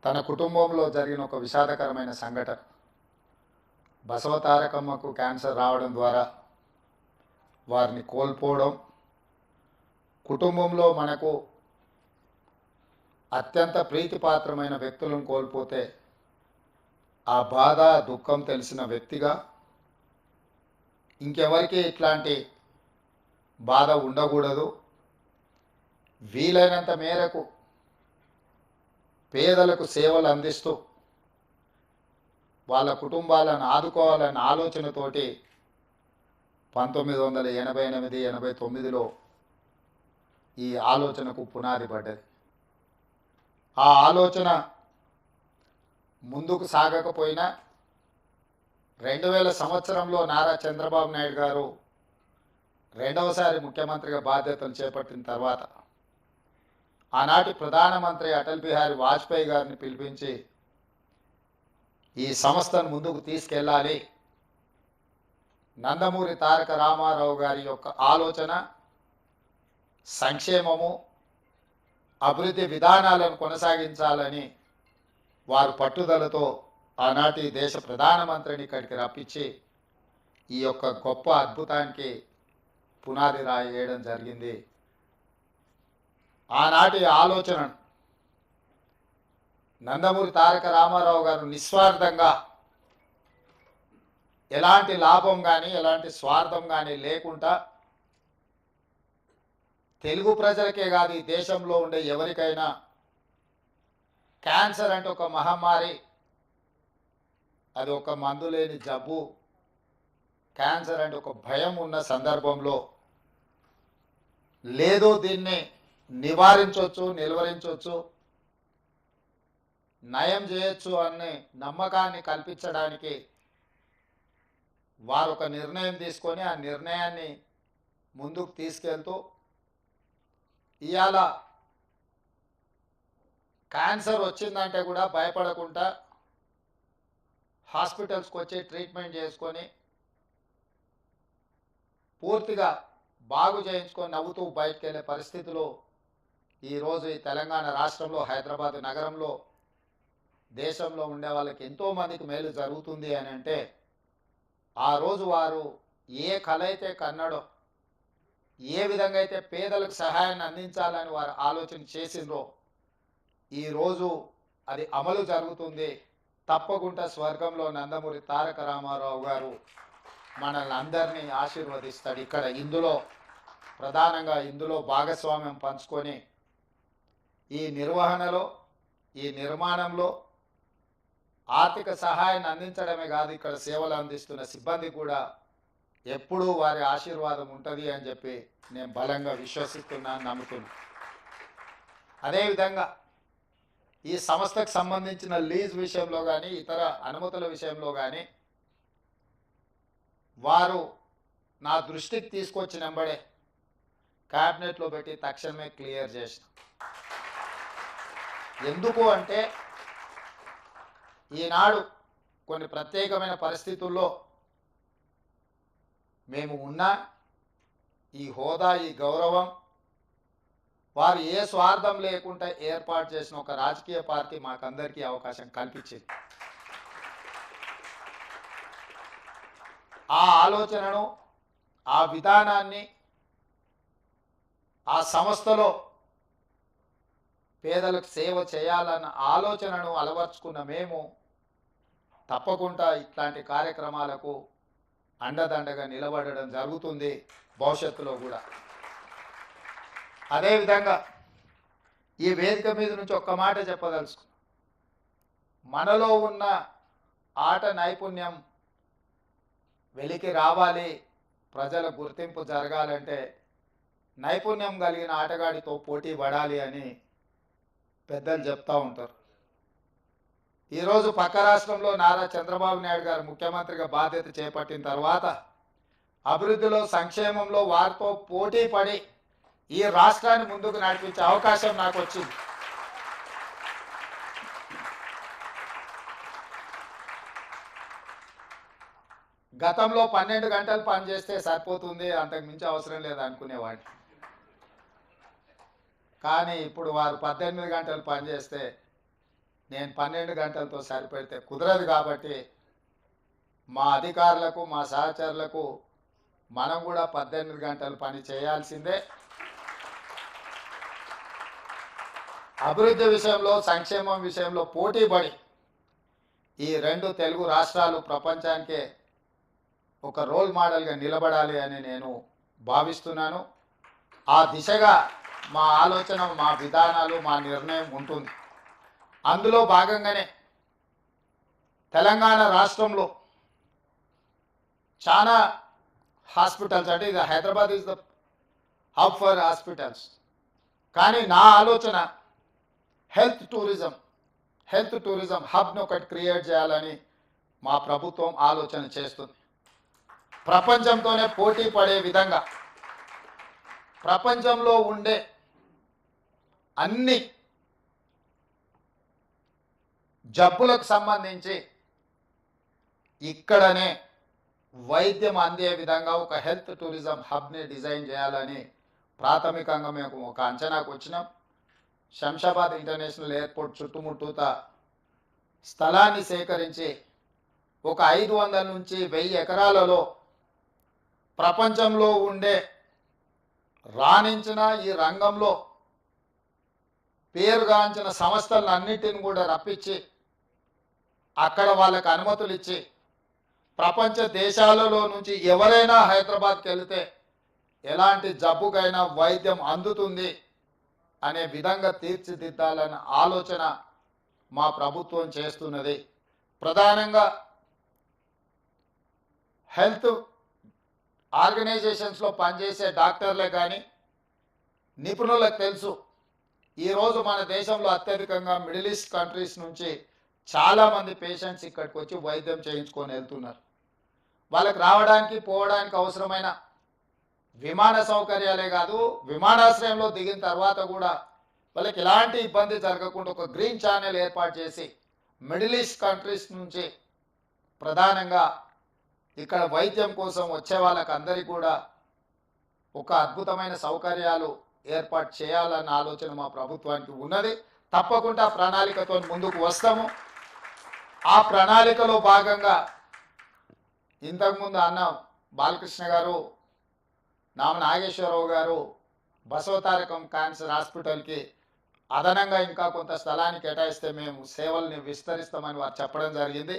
తన కుటుంబంలో జరిగిన ఒక విషాదకరమైన సంఘటన. బసవతారకమ్మకు క్యాన్సర్ రావడం ద్వారా వారిని కోల్పోవడం, కుటుంబంలో మనకు అత్యంత ప్రీతిపాత్రమైన వ్యక్తులను కోల్పోతే ఆ బాధ దుఃఖం తెలిసిన వ్యక్తిగా ఇంకెవరికి ఇట్లాంటి బాధ ఉండకూడదు. వీలైనంత మేరకు పేదలకు సేవలు అందిస్తూ వాళ్ళ కుటుంబాలను ఆదుకోవాలన్న ఆలోచనతోటి 1988-89లో ఈ ఆలోచనకు పునాది పడ్డది. ఆ ఆలోచన ముందుకు సాగకపోయినా 2000 సంవత్సరంలో నారా చంద్రబాబు నాయుడు గారు రెండవసారి ముఖ్యమంత్రిగా బాధ్యతలు చేపట్టిన తర్వాత ఆనాటి ప్రధానమంత్రి అటల్ బిహారీ వాజ్పేయి గారిని పిలిపించి ఈ సంస్థను ముందుకు తీసుకెళ్ళాలి, నందమూరి తారక రామారావు గారి యొక్క ఆలోచన, సంక్షేమము, అభివృద్ధి విధానాలను కొనసాగించాలని వారు పట్టుదలతో ఆనాటి దేశ ప్రధానమంత్రిని ఇక్కడికి రప్పించి ఈ యొక్క గొప్ప అద్భుతానికి పునాది రాయడం జరిగింది. ఆనాటి ఆలోచనను నందమూరి తారక రామారావు గారు నిస్వార్థంగా ఎలాంటి లాభం కానీ ఎలాంటి స్వార్థం కానీ లేకుండా తెలుగు ప్రజలకే కాదు ఈ దేశంలో ఉండే ఎవరికైనా క్యాన్సర్ అంటే ఒక మహమ్మారి, అది ఒక మందు లేని జబ్బు, క్యాన్సర్ అంటే ఒక భయం ఉన్న సందర్భంలో లేదో దీన్ని నివారించవచ్చు, నిలువరించవచ్చు, నయం చేయొచ్చు అనే నమ్మకాన్ని కల్పించడానికి వారు ఒక నిర్ణయం తీసుకొని ఆ నిర్ణయాన్ని ముందుకు తీసుకెళ్తూ ఇవాళ క్యాన్సర్ వచ్చిందంటే కూడా భయపడకుండా హాస్పిటల్స్కి వచ్చి ట్రీట్మెంట్ చేసుకొని పూర్తిగా బాగు చేయించుకొని నవ్వుతూ బయటకు వెళ్ళే పరిస్థితిలో ఈరోజు ఈ తెలంగాణ రాష్ట్రంలో, హైదరాబాద్ నగరంలో, దేశంలో ఉండే వాళ్ళకి ఎంతోమందికి మేలు జరుగుతుంది అని అంటే ఆ రోజు వారు ఏ కళ అయితే కన్నాడో, ఏ విధంగా అయితే పేదలకు సహాయాన్ని అందించాలని వారు ఆలోచన చేసిండ్రో ఈరోజు అది అమలు జరుగుతుంది. తప్పకుండా స్వర్గంలో నందమూరి తారక రామారావు గారు మనల్ని అందరినీ ఆశీర్వదిస్తాడు. ఇక్కడ ఇందులో ప్రధానంగా భాగస్వామ్యం పంచుకొని ఈ నిర్వహణలో, ఈ నిర్మాణంలో ఆర్థిక సహాయాన్ని అందించడమే కాదు, ఇక్కడ సేవలు అందిస్తున్న సిబ్బంది కూడా ఎప్పుడూ వారి ఆశీర్వాదం ఉంటుంది అని చెప్పి నేను బలంగా విశ్వసిస్తున్నాను, నమ్ముతున్నాను. అదేవిధంగా ఈ సంస్థకు సంబంధించిన లీజ్ విషయంలో కానీ ఇతర అనుమతుల విషయంలో కానీ వారు నా దృష్టికి తీసుకొచ్చినంబడే క్యాబినెట్లో పెట్టి తక్షణమే క్లియర్ చేసిన. ఎందుకు అంటే ఈనాడు కొన్ని ప్రత్యేకమైన పరిస్థితుల్లో మేము ఉన్న ఈ హోదా, ఈ గౌరవం వారు ఏ స్వార్థం లేకుండా ఏర్పాటు చేసిన ఒక రాజకీయ పార్టీ మాకందరికీ అవకాశం కల్పించింది. ఆ ఆలోచనను, ఆ విధానాన్ని ఆ సంస్థలో పేదలకు సేవ చేయాలన్న ఆలోచనను అలవర్చుకున్న మేము తప్పకుండా ఇట్లాంటి కార్యక్రమాలకు అండదండగా నిలబడడం జరుగుతుంది భవిష్యత్తులో కూడా. అదేవిధంగా ఈ వేదిక మీద నుంచి ఒక్క మాట చెప్పదలుచుకున్నాం. మనలో ఉన్న ఆట నైపుణ్యం వెలికి రావాలి, ప్రజల గుర్తింపు జరగాలంటే నైపుణ్యం కలిగిన ఆటగాడితో పోటీ పడాలి అని పెద్దలు చెప్తూ ఉంటారు. ఈరోజు పక్క రాష్ట్రంలో నారా చంద్రబాబు నాయుడు గారు ముఖ్యమంత్రిగా బాధ్యత చేపట్టిన తర్వాత అభివృద్ధిలో, సంక్షేమంలో వారితో పోటీ పడి ఈ రాష్ట్రాన్ని ముందుకు నడిపించే అవకాశం నాకు వచ్చింది. గతంలో 12 గంటలు పనిచేస్తే సరిపోతుంది, అంతకు మించి అవసరం లేదు అనుకునేవాడిని. కానీ ఇప్పుడు వారు 18 గంటలు పనిచేస్తే నేను 12 గంటలతో సరిపెడితే కుదరదు. కాబట్టి మా అధికారులకు, మా సహచరులకు మనం కూడా 18 గంటలు పని చేయాల్సిందే. అభివృద్ధి విషయంలో, సంక్షేమం విషయంలో పోటీపడి ఈ 2 తెలుగు రాష్ట్రాలు ప్రపంచానికే ఒక రోల్ మోడల్గా నిలబడాలి అని నేను భావిస్తున్నాను. ఆ దిశగా మా ఆలోచన, మా విధానాలు, మా నిర్ణయం ఉంటుంది. అందులో భాగంగానే తెలంగాణ రాష్ట్రంలో చాలా హాస్పిటల్స్, అంటే ఇది Hyderabad is the hub for hospitals. కానీ నా ఆలోచన హెల్త్ టూరిజం హబ్ను ఒకటి క్రియేట్ చేయాలని మా ప్రభుత్వం ఆలోచన చేస్తుంది. ప్రపంచంతోనే పోటీ పడే విధంగా ప్రపంచంలో ఉండే అన్ని జబ్బులకు సంబంధించి ఇక్కడనే వైద్యం అందే విధంగా ఒక హెల్త్ టూరిజం హబ్ని డిజైన్ చేయాలని ప్రాథమికంగా మేము ఒక అంచనాకు వచ్చినాం. శంషాబాద్ ఇంటర్నేషనల్ ఎయిర్పోర్ట్ చుట్టుముట్టూత స్థలాన్ని సేకరించి ఒక 500 నుంచి 1000 ఎకరాలలో ప్రపంచంలో ఉండే రాణించిన ఈ రంగంలో పేరుగాంచిన సంస్థలను అన్నిటిని కూడా రప్పించి అక్కడ వాళ్ళకి అనుమతులు ఇచ్చి ప్రపంచ దేశాలలో నుంచి ఎవరైనా హైదరాబాద్కి వెళితే ఎలాంటి జబ్బుకైనా వైద్యం అందుతుంది అనే విధంగా తీర్చిదిద్దాలన్న ఆలోచన మా ప్రభుత్వం చేస్తున్నది. ప్రధానంగా హెల్త్ ఆర్గనైజేషన్స్లో పనిచేసే డాక్టర్లే కానీ నిపుణులకు తెలుసు, ఈరోజు మన దేశంలో అత్యధికంగా మిడిల్ ఈస్ట్ కంట్రీస్ నుంచి చాలామంది పేషెంట్స్ ఇక్కడికి వచ్చి వైద్యం చేయించుకొని వెళ్తున్నారు. వాళ్ళకి రావడానికి పోవడానికి అవసరమైన విమాన సౌకర్యాలే కాదు, విమానాశ్రయంలో దిగిన తర్వాత కూడా వాళ్ళకి ఎలాంటి ఇబ్బంది జరగకుండా ఒక గ్రీన్ ఛానల్ ఏర్పాటు చేసి మిడిల్ ఈస్ట్ కంట్రీస్ నుంచి ప్రధానంగా ఇక్కడ వైద్యం కోసం వచ్చే వాళ్ళకి అందరికీ కూడా ఒక అద్భుతమైన సౌకర్యాలు ఏర్పాటు చేయాలన్న ఆలోచన మా ప్రభుత్వానికి ఉన్నది. తప్పకుండా ప్రణాళికతో ముందుకు వస్తాము. ఆ ప్రణాళికలో భాగంగా ఇంతకుముందు అన్న బాలకృష్ణ గారు, నామ నాగేశ్వరరావు గారు బసవతారకం క్యాన్సర్ హాస్పిటల్కి అదనంగా ఇంకా కొంత స్థలాన్ని కేటాయిస్తే మేము సేవల్ని విస్తరిస్తామని వారు చెప్పడం జరిగింది.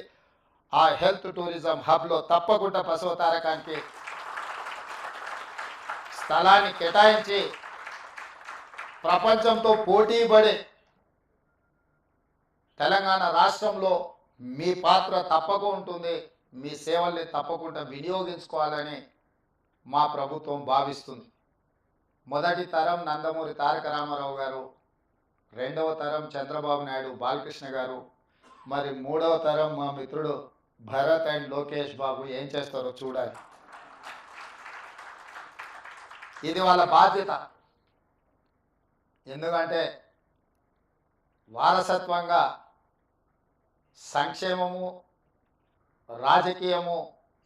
ఆ హెల్త్ టూరిజం హబ్లో తప్పకుండా బసవతారకానికి స్థలాన్ని కేటాయించి ప్రపంచంతో పోటీ పడే తెలంగాణ రాష్ట్రంలో మీ పాత్ర తప్పకుండా ఉంటుంది, మీ సేవల్ని తప్పకుండా వినియోగించుకోవాలని మా ప్రభుత్వం భావిస్తుంది. మొదటి తరం నందమూరి తారక రామారావు గారు, రెండవ తరం చంద్రబాబు నాయుడు బాలకృష్ణ గారు, మరి మూడవ తరం మా మిత్రుడు భరత్ అండ్ లోకేష్ బాబు ఏం చేస్తారో చూడాలి. ఇది వాళ్ళ బాధ్యత. ఎందుకంటే వారసత్వంగా సంక్షేమము, రాజకీయము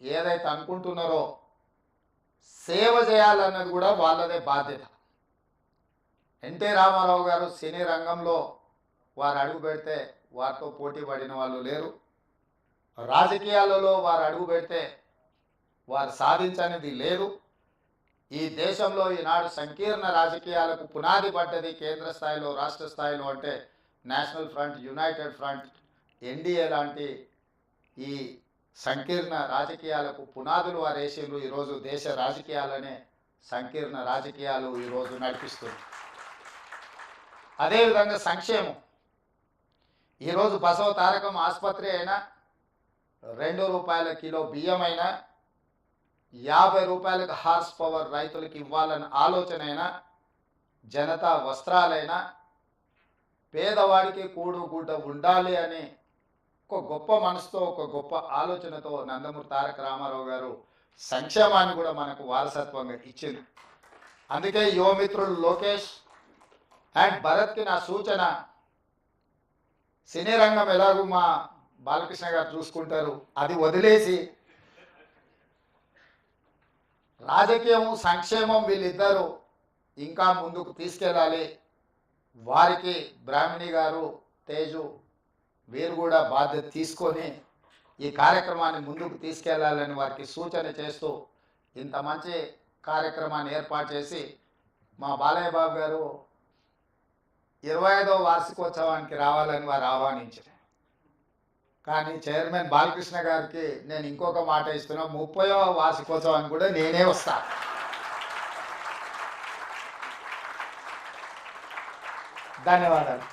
ఏదైతే అనుకుంటున్నారో సేవ చేయాలన్నది కూడా వాళ్ళదే బాధ్యత. ఎన్టీ రామారావు గారు సినీ రంగంలో వారు అడుగు పెడితే వారితో పోటీ పడిన వాళ్ళు లేరు. రాజకీయాలలో వారు అడుగు పెడితే వారు సాధించనిది లేదు. ఈ దేశంలో ఈనాడు సంకీర్ణ రాజకీయాలకు పునాది పడ్డది కేంద్ర స్థాయిలో, రాష్ట్ర స్థాయిలో అంటే national front, United front, NDA లాంటి ఈ సంకీర్ణ రాజకీయాలకు పునాదులు వారు వేసిండ్రు. ఈరోజు దేశ రాజకీయాలనే సంకీర్ణ రాజకీయాలు ఈరోజు నడిపిస్తుంది. అదేవిధంగా సంక్షేమం, ఈరోజు బసవ తారకం ఆసుపత్రి అయినా, ₹2 కిలో బియ్యం అయినా, ₹50 హార్స్ పవర్ రైతులకు ఇవ్వాలన్న ఆలోచన అయినా, జనతా వస్త్రాలైనా, పేదవాడికి కూడు గుడ్డ ఉండాలి అని ఒక గొప్ప మనసుతో, ఒక గొప్ప ఆలోచనతో నందమూరి తారక రామారావు గారు సంక్షేమాన్ని కూడా మనకు వారసత్వంగా ఇచ్చింది. అందుకే యువమిత్రులు లోకేష్ అండ్ భరత్కి నా సూచన, సినీ రంగం ఎలాగూ మా బాలకృష్ణ గారు చూసుకుంటారు, అది వదిలేసి రాజకీయము, సంక్షేమం వీళ్ళిద్దరూ ఇంకా ముందుకు తీసుకెళ్ళాలి. వారికి బ్రాహ్మణి గారు, తేజు వీరు కూడా బాధ్యత తీసుకొని ఈ కార్యక్రమాన్ని ముందుకు తీసుకెళ్లాలని వారికి సూచన చేస్తూ ఇంత మంచి కార్యక్రమాన్ని ఏర్పాటు చేసి మా బాలయ్య బాబు గారు 25వ వార్షికోత్సవానికి రావాలని వారు ఆహ్వానించారు. కానీ చైర్మన్ బాలకృష్ణ గారికి నేను ఇంకొక మాట ఇస్తున్నా, 30వ వార్షికోత్సవానికి కూడా నేనే వస్తా. ధన్యవాదాలు.